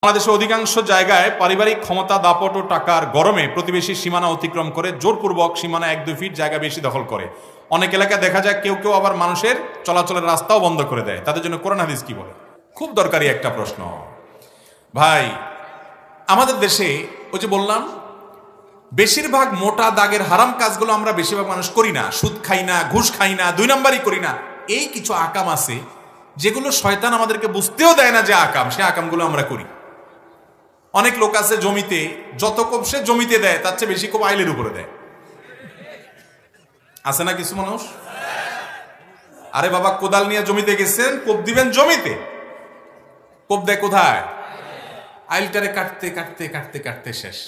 বাংলাদেশের অধিকাংশ জায়গায় পারিবারিক ক্ষমতা দাপট ও টাকার গরমে প্রতিবেশী সীমানা অতিক্রম করে জোরপূর্বক সীমানা 1-2 ফিট জায়গা বেশি দখল করে। অনেক এলাকায় দেখা যায় কেউ কেউ আবার মানুষের চলাচলের রাস্তাও বন্ধ করে দেয়। তাদের জন্য কোরআন হাদিস কি বলে? খুব দরকারি একটা প্রশ্ন ভাই। আমাদের দেশে ওই যে বললাম, বেশিরভাগ মোটা দাগের হারাম কাজগুলো আমরা বেশিরভাগ মানুষ করি না। সুদ খাই না, ঘুষ খাই না, 2 নাম্বারই করি না। এই কিছু আকাম আছে যেগুলো শয়তান আমাদেরকে বুঝতেও দেয় না যে আকাম, সে আকামগুলো আমরা করি। অনেক লোক আছে জমিতে যত কোপ সে জমিতে দেয় তার চেয়ে বেশি কোপ আইলের উপরে দেয়। আছে না কিছু মানুষ? আরে বাবা, কোদাল নিয়ে জমিতে গেছেন, কোপ দিবেন জমিতে, কোপ দেয় কোথায়? আইলটারে কাটতে কাটতে কাটতে কাটতে শেষ।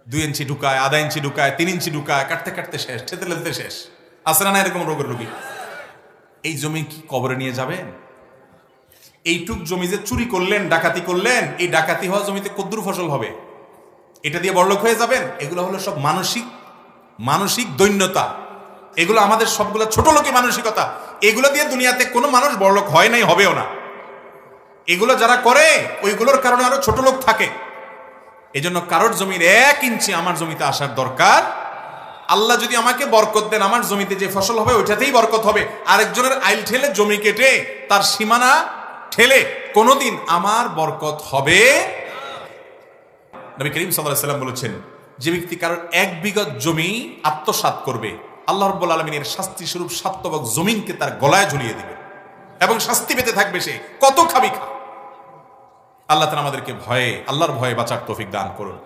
2 ইঞ্চি ঢুকায়, আধা ইঞ্চি ঢুকায়, 3 ইঞ্চি ঢুকায়, কাটতে কাটতে শেষ, ঠেতে লেতে শেষ। আছে না এরকম রোগের রোগী? এই জমি কি কবরে নিয়ে যাবেন? এইটুক জমি যে চুরি করলেন, ডাকাতি করলেন, এই ডাকাতি হওয়া জমিতে কদ্দুর ফসল হবে? এটা দিয়ে বড়লোক হয়ে যাবেন? এগুলো হলো সব মানসিক দৈন্যতা। এগুলো আমাদের সবগুলো ছোট লোকের মানসিকতা। এগুলো দিয়ে দুনিয়াতে কোনো মানুষ বড়লোক হয় নাই, হবেও না। এগুলো যারা করে ওইগুলোর কারণে আরো ছোট লোক থাকে। এজন্য কারোর জমির 1 ইঞ্চি আমার জমিতে আসার দরকার। আল্লাহ যদি আমাকে বরকত দেন, আমার জমিতে যে ফসল হবে ওইটাতেই বরকত হবে। আরেকজনের আইল ঠেলে জমি কেটে তার সীমানা ঠেলে কোনোদিন আমার বরকত হবে। নবী করিম সাল্লাল্লাহু আলাইহি ওয়াসাল্লাম বলেছেন, যে ব্যক্তি কারোর 1 বিঘা জমি আত্মসাৎ করবে, আল্লাহ রাব্বুল আলামিনের শাস্তি স্বরূপ 7 তবক জমিনকে তার গলায় ঝুলিয়ে দিবে এবং শাস্তি পেতে থাকবে সে। কত খাবি খা। আল্লাহ তাআলা আমাদেরকে আল্লাহর ভয়ে বাঁচার তৌফিক দান করুন।